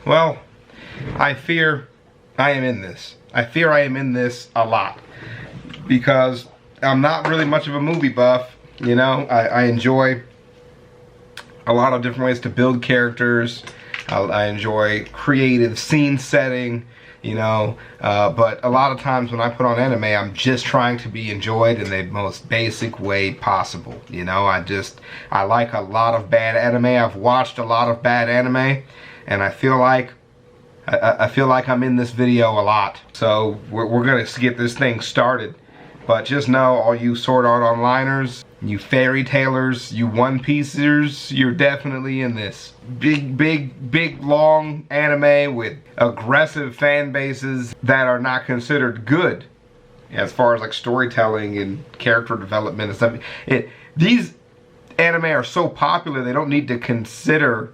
Well, I fear I am in this. I fear I am in this a lot. Because I'm not really much of a movie buff. You know, I enjoy a lot of different ways to build characters. I enjoy creative scene setting, you know, but a lot of times when I put on anime, I'm just trying to be enjoyed in the most basic way possible. You know, I like a lot of bad anime. I've watched a lot of bad anime, and I feel like I'm in this video a lot. So we're gonna get this thing started. But just know, all you Sword Art Onliners, you Fairy Tailers, you One Piecers, you're definitely in this. Big, long anime with aggressive fan bases that are not considered good as far as like storytelling and character development and stuff. These anime are so popular, they don't need to consider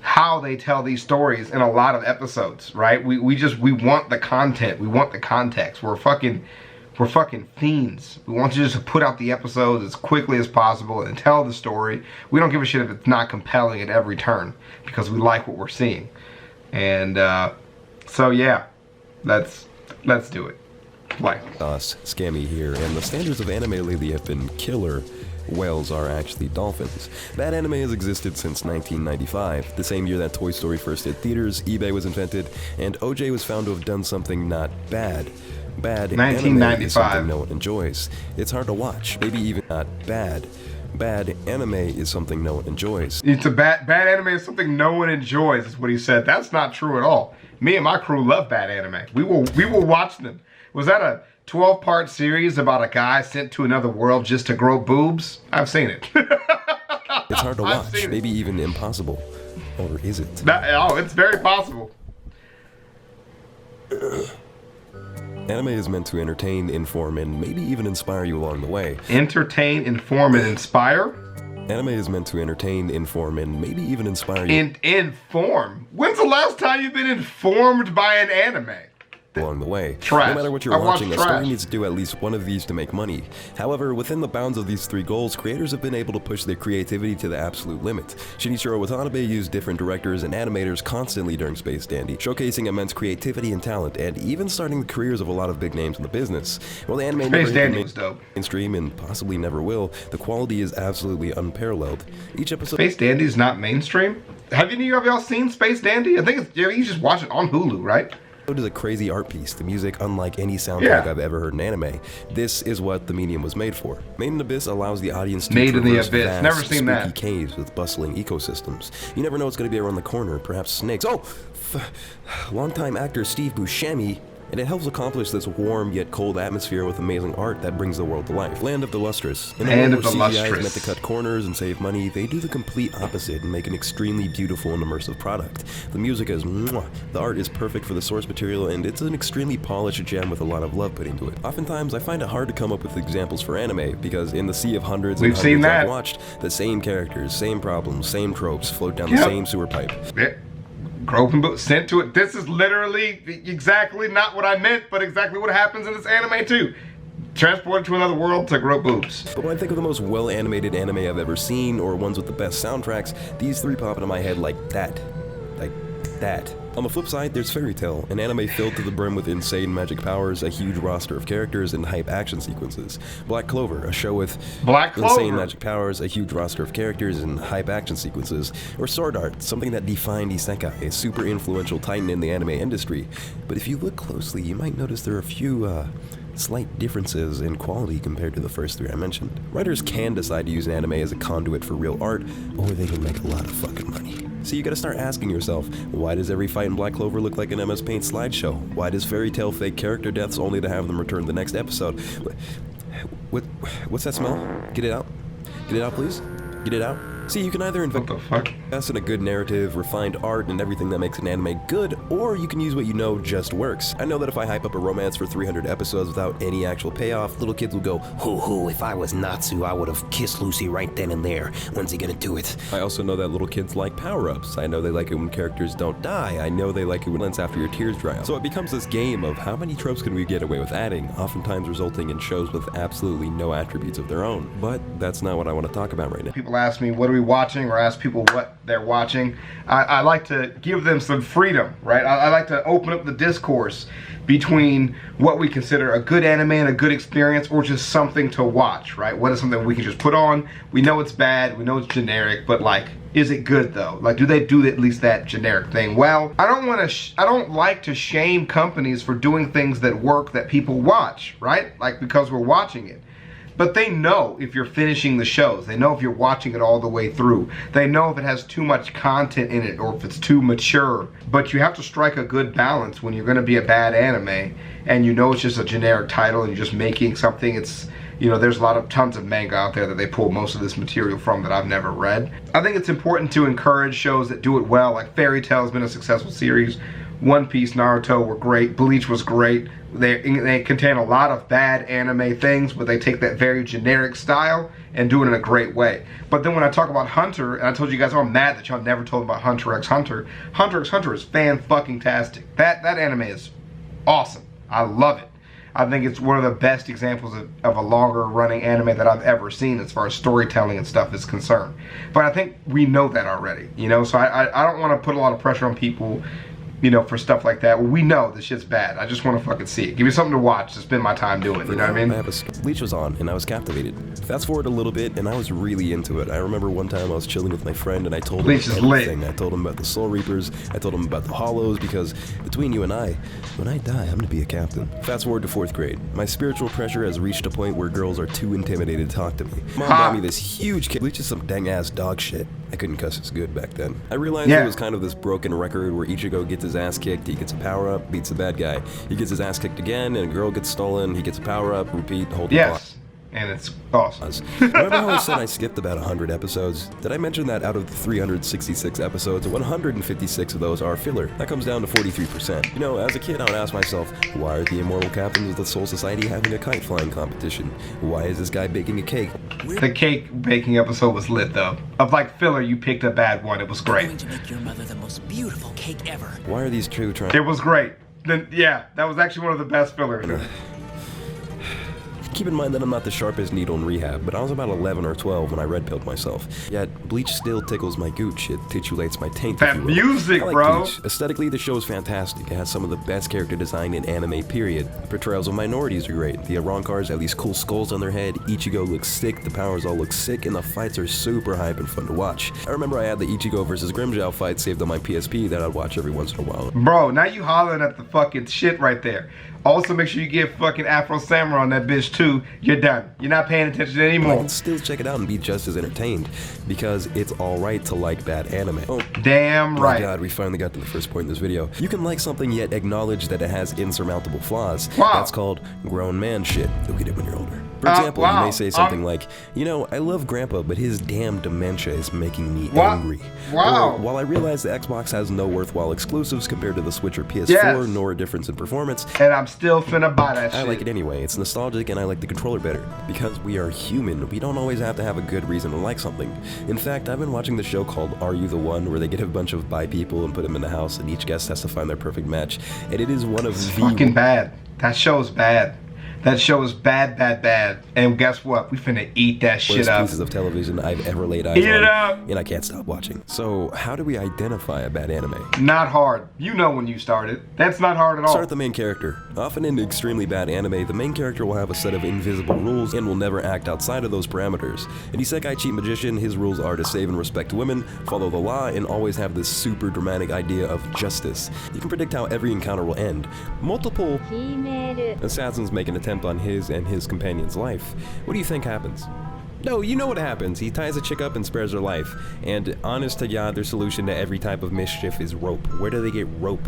how they tell these stories in a lot of episodes, right? We want the content, we want the context. We're fucking fiends. We want you just to put out the episodes as quickly as possible and tell the story. We don't give a shit if it's not compelling at every turn, because we like what we're seeing. And so yeah, let's do it. Play. Scammy here, and the standards of anime lately have been killer. Whales are actually dolphins. Bad anime has existed since 1995, the same year that Toy Story first hit theaters, eBay was invented, and OJ was found to have done something not bad. Bad anime is something no one enjoys. It's hard to watch, maybe even not bad. Bad anime is something no one enjoys. It's a bad anime is something no one enjoys, is what he said. That's not true at all. Me and my crew love bad anime. We will watch them. Was that a 12-part series about a guy sent to another world just to grow boobs? I've seen it. It's hard to watch, maybe even impossible. Or is it? Oh, it's very possible. Anime is meant to entertain, inform, and maybe even inspire you along the way. Entertain, inform, and inspire? Anime is meant to entertain, inform, and maybe even inspire you. Inform? When's the last time you've been informed by an anime? Along the way. Trash. No matter what you're watching, a story needs to do at least one of these to make money. However, within the bounds of these three goals, creators have been able to push their creativity to the absolute limit. Shinichiro Watanabe used different directors and animators constantly during Space Dandy, showcasing immense creativity and talent, and even starting the careers of a lot of big names in the business. While the anime Space Dandy was dope. Mainstream and possibly never will, the quality is absolutely unparalleled. Each episode. Space Dandy is not mainstream? Have any of y'all seen Space Dandy? I think you just watch it on Hulu, right? It is a crazy art piece, the music unlike any soundtrack I've ever heard in anime. This is what the medium was made for. Made in Abyss allows the audience to traverse vast, never seen that. caves with bustling ecosystems. You never know what's going to be around the corner, perhaps snakes. Oh! Longtime actor Steve Buscemi, and it helps accomplish this warm yet cold atmosphere with amazing art that brings the world to life. Land of the Lustrous. In a world where CGI is meant to cut corners and save money, they do the complete opposite and make an extremely beautiful and immersive product. The music is mwah, the art is perfect for the source material, and it's an extremely polished gem with a lot of love put into it. Oftentimes, I find it hard to come up with examples for anime, because in the sea of hundreds and hundreds I've watched, the same characters, same problems, same tropes float down the same sewer pipe. Sent to it. This is literally exactly not what I meant, but exactly what happens in this anime too. Transported to another world to grow boobs. But when I think of the most well-animated anime I've ever seen, or ones with the best soundtracks, these three pop into my head like that. Like that. On the flip side, there's Fairy Tail, an anime filled to the brim with insane magic powers, a huge roster of characters, and hype action sequences. Black Clover, a show with insane magic powers, a huge roster of characters, and hype action sequences. Or Sword Art, something that defined isekai, a super influential titan in the anime industry. But if you look closely, you might notice there are a few, slight differences in quality compared to the first three I mentioned. Writers can decide to use an anime as a conduit for real art, or they can make a lot of fucking money. So you gotta start asking yourself, why does every fight in Black Clover look like an MS Paint slideshow? Why does Fairy Tail fake character deaths only to have them return the next episode? What's that smell? Get it out. Get it out, please. Get it out. See, you can either invest in a good narrative, refined art, and everything that makes an anime good, or you can use what you know just works. I know that if I hype up a romance for 300 episodes without any actual payoff, little kids will go, hoo, if I was Natsu, I would have kissed Lucy right then and there. When's he gonna do it? I also know that little kids like power-ups. I know they like it when characters don't die. I know they like it when it's after your tears dry out. So it becomes this game of how many tropes can we get away with adding, oftentimes resulting in shows with absolutely no attributes of their own. But that's not what I want to talk about right now. People ask me, what do we we watching or ask people what they're watching, I like to give them some freedom, right? I like to open up the discourse between what we consider a good anime and a good experience, or just something to watch, right? What is something we can just put on? We know it's bad, we know it's generic, but like, is it good though? Like, do they do at least that generic thing well? I don't like to shame companies for doing things that work that people watch, right? Like, because we're watching it. But they know if you're finishing the shows. They know if you're watching it all the way through. They know if it has too much content in it or if it's too mature. But you have to strike a good balance when you're going to be a bad anime and you know it's just a generic title and you're just making something. It's, you know, there's tons of manga out there that they pull most of this material from that I've never read. I think it's important to encourage shows that do it well. Like Fairy Tail has been a successful series. One Piece, Naruto were great. Bleach was great. They contain a lot of bad anime things, but they take that very generic style and do it in a great way. But then when I talk about Hunter, and I told you guys, oh, I'm mad that y'all never told me about Hunter x Hunter. Hunter x Hunter is fan-fucking-tastic. That anime is awesome. I love it. I think it's one of the best examples of a longer running anime that I've ever seen as far as storytelling and stuff is concerned. But I think we know that already, you know? So I don't want to put a lot of pressure on people, you know, for stuff like that. Well, we know this shit's bad. I just want to fucking see it. Give me something to watch to spend my time doing, you know what I mean? Bleach was on, and I was captivated. Fast forward a little bit, and I was really into it. I remember one time I was chilling with my friend, and I told him everything. I told him about the Soul Reapers. I told him about the Hollows, because between you and I, when I die, I'm gonna be a captain. Fast forward to 4th grade. My spiritual pressure has reached a point where girls are too intimidated to talk to me. Mom bought me this huge kit. Bleach is some dang-ass dog shit. I couldn't cuss as good back then. I realized it was kind of this broken record where Ichigo gets his ass kicked, he gets a power-up, beats the bad guy. He gets his ass kicked again, and a girl gets stolen, he gets a power-up, repeat, hold the plot. And it's awesome. Remember how I said I skipped about 100 episodes? Did I mention that out of the 366 episodes, 156 of those are filler? That comes down to 43%. You know, as a kid, I would ask myself, why are the immortal captains of the Soul Society having a kite flying competition? Why is this guy baking a cake? The cake baking episode was lit, though. Of like filler, you picked a bad one. It was great. I'm going to make your mother the most beautiful cake ever. Why are these two trying? It was great. Then yeah, that was actually one of the best fillers. Keep in mind that I'm not the sharpest needle in rehab, but I was about 11 or 12 when I red-pilled myself. Yet, Bleach still tickles my gooch. It titulates my taint, that if you will. music, I like bro! Bleach. Aesthetically, the show is fantastic. It has some of the best character design in anime, period. The portrayals of minorities are great. The Arrancars have these cool skulls on their head, Ichigo looks sick, the powers all look sick, and the fights are super hype and fun to watch. I remember I had the Ichigo versus Grimmjow fight saved on my PSP that I'd watch every once in a while. Bro, now you hollering at the fucking shit right there. Also, make sure you get fucking Afro Samurai on that bitch too. You're done. You're not paying attention anymore. I can still check it out and be just as entertained, because it's alright to like bad anime. Oh, damn right. My god, we finally got to the first point in this video. You can like something yet acknowledge that it has insurmountable flaws. Wow. That's called grown man shit. You'll get it when you're older. For example, you may say something like, you know, I love Grandpa, but his damn dementia is making me angry. Wow. Or, while I realize the Xbox has no worthwhile exclusives compared to the Switch or PS4, nor a difference in performance, and I'm still finna buy that shit. I like it anyway. It's nostalgic and I like the controller better. Because we are human, we don't always have to have a good reason to like something. In fact, I've been watching the show called Are You the One, where they get a bunch of bi people and put them in the house, and each guest has to find their perfect match. And it is one of the fucking bad. That show's bad. That show is bad, bad, bad. And guess what? We finna eat that shit up. Pieces of television I've ever laid eyes on. Eat it up! And I can't stop watching. So, how do we identify a bad anime? Not hard. You know when you started. That's not hard at all. Start with the main character. Often in extremely bad anime, the main character will have a set of invisible rules and will never act outside of those parameters. In Isekai Cheat Magician, his rules are to save and respect women, follow the law, and always have this super dramatic idea of justice. You can predict how every encounter will end. Multiple assassins make an attempt on his and his companion's life. What do you think happens? No, you know what happens. He ties a chick up and spares her life. And honest to God, their solution to every type of mischief is rope. Where do they get rope?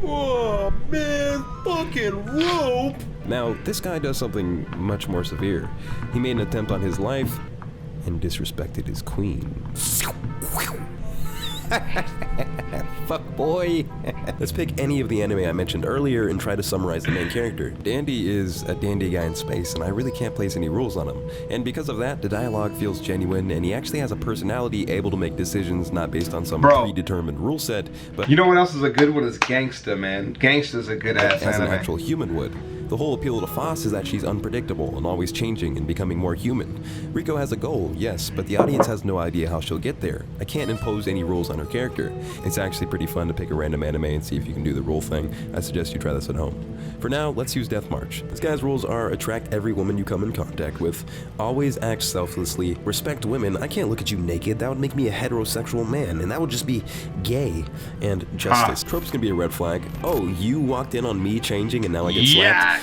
Oh man, fucking rope! Now, this guy does something much more severe. He made an attempt on his life and disrespected his queen. Fuck boy. Let's pick any of the anime I mentioned earlier and try to summarize the main character. Dandy is a dandy guy in space, and I really can't place any rules on him. And because of that, the dialogue feels genuine, and he actually has a personality able to make decisions not based on some predetermined rule set, but... You know what else is a good one? Is Gangsta, man. Gangsta's a good ass as anime. an actual human would. The whole appeal to Foss is that she's unpredictable and always changing and becoming more human. Riko has a goal, yes, but the audience has no idea how she'll get there. I can't impose any rules on her character. It's actually pretty fun to pick a random anime and see if you can do the rule thing. I suggest you try this at home. For now, let's use Death March. This guy's rules are attract every woman you come in contact with, always act selflessly, respect women. I can't look at you naked, that would make me a heterosexual man, and that would just be gay. And justice. Tropes can be a red flag. Oh, you walked in on me changing and now I get slapped?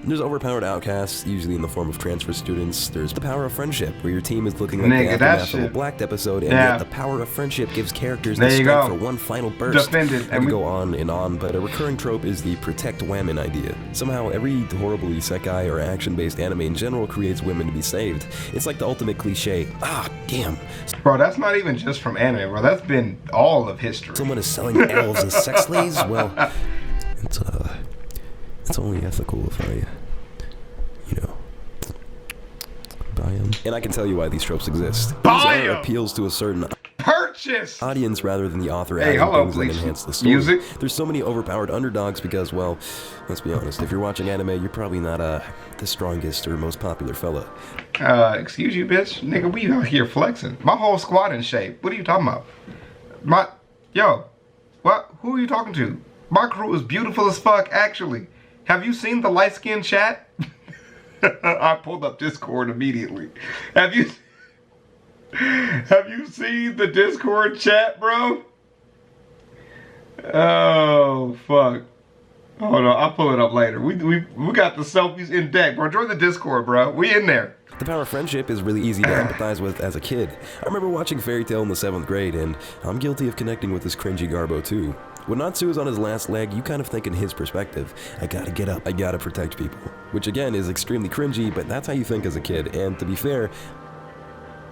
There's overpowered outcasts, usually in the form of transfer students. There's the power of friendship, where your team is looking like the aftermath of a Blacked episode, and yet the power of friendship gives characters the strength for one final burst. And we go on, but a recurring trope is the protect women idea. Somehow, every horrible isekai or action-based anime in general creates women to be saved. It's like the ultimate cliche. Ah, damn. Bro, that's not even just from anime, bro. That's been all of history. Someone is selling elves as sex slaves? Well, it's only ethical if I, buy them. And I can tell you why these tropes exist. These are appeals to a certain audience rather than the author adding things that enhance the story. Music. There's so many overpowered underdogs because, well, let's be honest, if you're watching anime, you're probably not the strongest or most popular fella. Excuse you, bitch. Nigga, we out here flexing. My whole squad in shape. What are you talking about? What? Who are you talking to? My crew is beautiful as fuck, actually. Have you seen the light-skinned chat? I pulled up Discord immediately. Have you seen the Discord chat, bro? Oh, fuck. Hold on, I'll pull it up later. We got the selfies in deck, bro. Join the Discord, bro. We in there. The power of friendship is really easy to empathize with as a kid. I remember watching Fairy Tail in the 7th grade, and I'm guilty of connecting with this cringy Garbo too. When Natsu is on his last leg, you kind of think in his perspective, I gotta get up, I gotta protect people. Which again is extremely cringy, but that's how you think as a kid, and to be fair,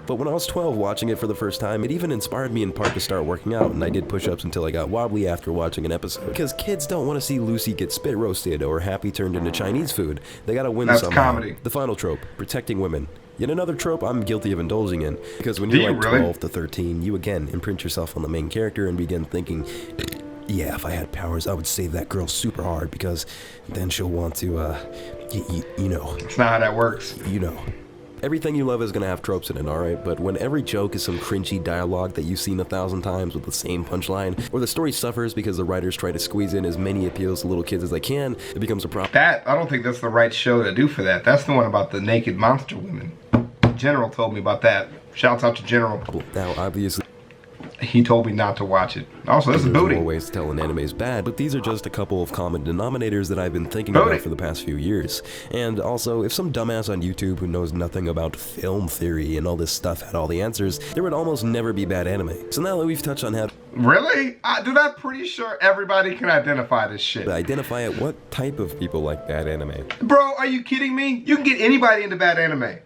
but when I was 12 watching it for the first time, it even inspired me in part to start working out, and I did push-ups until I got wobbly after watching an episode. Because kids don't want to see Lucy get spit roasted or Happy turned into Chinese food. They gotta win somehow. Comedy. The final trope, protecting women. Yet another trope I'm guilty of indulging in. Because when you're like 12 to 13, you again imprint yourself on the main character and begin thinking, yeah, if I had powers, I would save that girl super hard because then she'll want to, you know. It's not how that works. You know. Everything you love is gonna have tropes in it, alright? But when every joke is some cringy dialogue that you've seen 1,000 times with the same punchline, or the story suffers because the writers try to squeeze in as many appeals to little kids as they can, it becomes a problem. I don't think that's the right show to do for that. That's the one about the naked monster women. General told me about that. Shouts out to General. Now, obviously, he told me not to watch it. Also, this is booty. There's more ways to tell an anime is bad, but these are just a couple of common denominators that I've been thinking about for the past few years. And also, if some dumbass on YouTube who knows nothing about film theory and all this stuff had all the answers, there would almost never be bad anime. So now that we've touched on how... Really? Dude, I'm pretty sure everybody can identify this shit. Identify it, what type of people like bad anime? Bro, are you kidding me? You can get anybody into bad anime.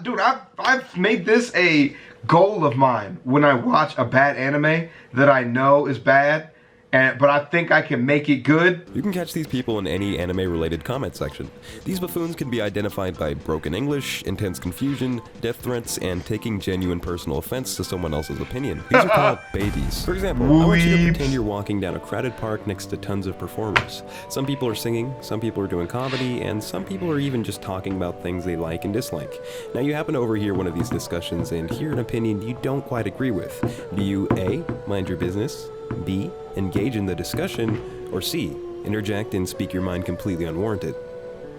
Dude, I've made this a goal of mine when I watch a bad anime that I know is bad, but I think I can make it good. You can catch these people in any anime-related comment section. These buffoons can be identified by broken English, intense confusion, death threats, and taking genuine personal offense to someone else's opinion. These are called babies. For example, I want you to pretend you're walking down a crowded park next to tons of performers. Some people are singing, some people are doing comedy, and some people are even just talking about things they like and dislike. Now you happen to overhear one of these discussions and hear an opinion you don't quite agree with. Do you A, mind your business, B, engage in the discussion, or C, interject and speak your mind completely unwarranted?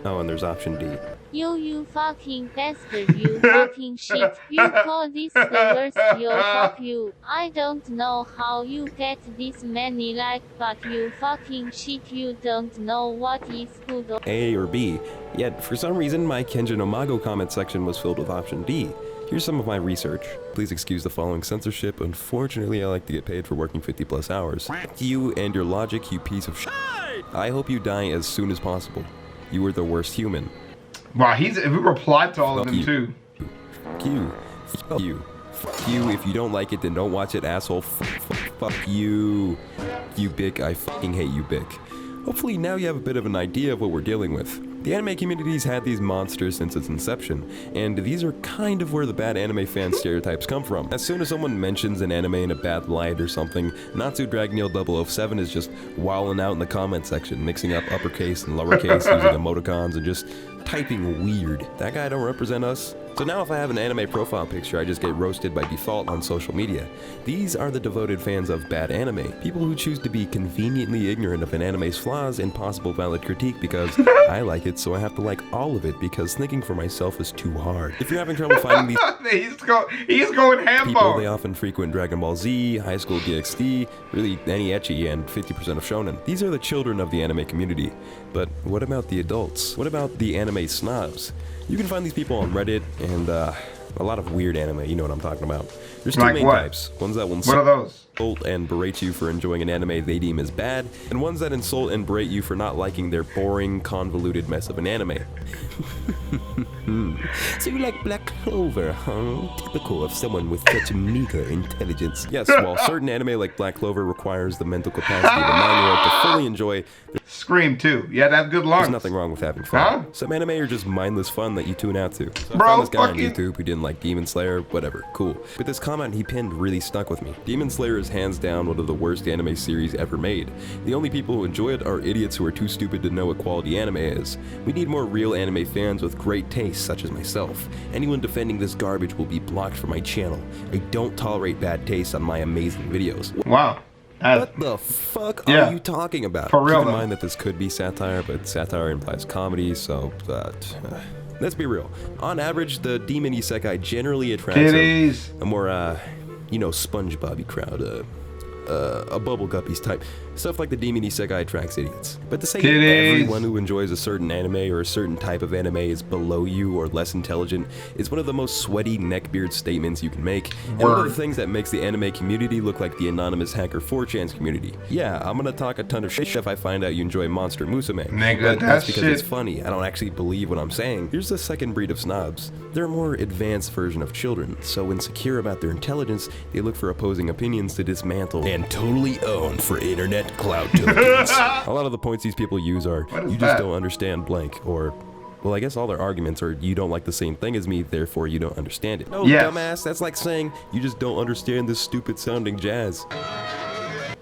Oh, and there's option D. You fucking bastard, you fucking shit. You call this the worst, yo, fuck you. I don't know how you get this many likes, but you fucking shit, you don't know what is good or A or B. Yet, for some reason, my Kenjin Omago comment section was filled with option D. Here's some of my research. Please excuse the following censorship. Unfortunately, I like to get paid for working 50+ hours. You and your logic, you piece of shit. I hope you die as soon as possible. You are the worst human. Wow, if we replied to all of them you. too. Fuck you. Fuck you. Fuck you. If you don't like it, then don't watch it, asshole. Fuck you. You Bick. I fucking hate you, Bick. Hopefully now you have a bit of an idea of what we're dealing with. The anime community's had these monsters since its inception, and these are kind of where the bad anime fan stereotypes come from. As soon as someone mentions an anime in a bad light or something, Natsu Dragneel 007 is just wilding out in the comment section, mixing up uppercase and lowercase, using emoticons, and just typing weird. That guy don't represent us. So now if I have an anime profile picture, I just get roasted by default on social media. These are the devoted fans of bad anime, people who choose to be conveniently ignorant of an anime's flaws and possible valid critique because I like it, so I have to like all of it because thinking for myself is too hard. If you're having trouble finding these he's going ham people, they often frequent Dragon Ball Z, High School DxD, really any ecchi, and 50% of shonen. These are the children of the anime community. But what about the adults? What about the anime snobs? You can find these people on Reddit and a lot of weird anime, you know what I'm talking about. There's two main types. Ones that will insult and berate you for enjoying an anime they deem as bad, and ones that insult and berate you for not liking their boring, convoluted mess of an anime. So you like Black Clover, huh? Typical of someone with such meager intelligence. Yes, while certain anime like Black Clover requires the mental capacity of a 9-year-old to fully enjoy, Scream too. You had to have good lungs. there's nothing wrong with having fun. Some anime are just mindless fun that you tune out to. So I Bro, found this guy on fucking- YouTube who didn't like Demon Slayer, whatever, cool. But this comment he pinned really stuck with me. Demon Slayer is hands down one of the worst anime series ever made. The only people who enjoy it are idiots who are too stupid to know what quality anime is. We need more real anime fans with great taste, such as myself. Anyone defending this garbage will be blocked from my channel. I don't tolerate bad taste on my amazing videos. Wow. What the fuck are you talking about? For real, Keep in though. mind that this could be satire, but satire implies comedy, so let's be real. On average, the demon isekai generally attracts a more, SpongeBob-y crowd, a Bubble Guppies type. Stuff like the demon isekai attracts idiots. But to say that everyone who enjoys a certain anime or a certain type of anime is below you or less intelligent is one of the most sweaty neckbeard statements you can make. And one of the things that makes the anime community look like the anonymous hacker 4chan's community. Yeah, I'm gonna talk a ton of shit if I find out you enjoy Monster Musume. Nigga, But that's because it's funny. I don't actually believe what I'm saying. Here's the second breed of snobs. They're a more advanced version of children, so insecure about their intelligence, they look for opposing opinions to dismantle and totally own for internet cloud tokens. A lot of the points these people use are, you just don't understand blank, or, well, I guess all their arguments are, you don't like the same thing as me, therefore you don't understand it. No, dumbass, that's like saying, you just don't understand this stupid sounding jazz.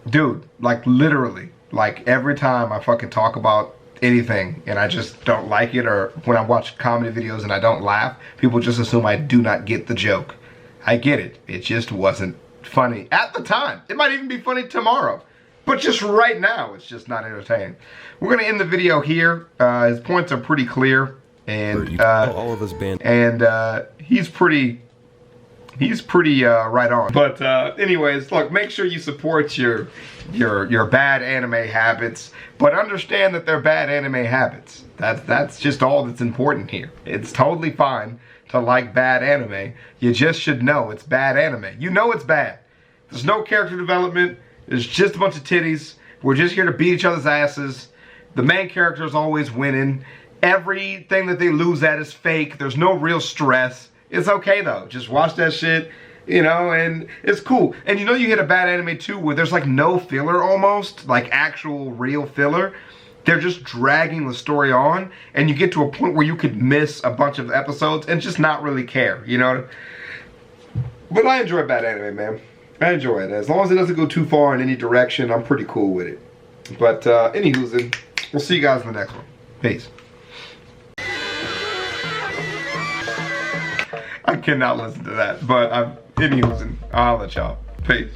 Dude, like literally, like every time I fucking talk about anything and I just don't like it, or when I watch comedy videos and I don't laugh, people just assume I do not get the joke. I get it. It just wasn't funny at the time. It might even be funny tomorrow. But just right now, it's just not entertaining. We're going to end the video here. His points are pretty clear. And all of us banned. And he's pretty right on. But anyways, look, make sure you support your bad anime habits, but understand that they're bad anime habits. That's just all that's important here. It's totally fine to like bad anime. You just should know it's bad anime. You know it's bad. There's no character development. There's just a bunch of titties. We're just here to beat each other's asses. The main character is always winning. Everything that they lose at is fake. There's no real stress. It's okay though. Just watch that shit, you know, and it's cool. And you know you hit a bad anime too where there's like no filler almost, like actual real filler. They're just dragging the story on, and you get to a point where you could miss a bunch of episodes and just not really care, you know? But I enjoy bad anime, man. I enjoy it. As long as it doesn't go too far in any direction, I'm pretty cool with it. But anywho's, we'll see you guys in the next one. Peace. I cannot listen to that, but anywho's, I'll let y'all. Peace.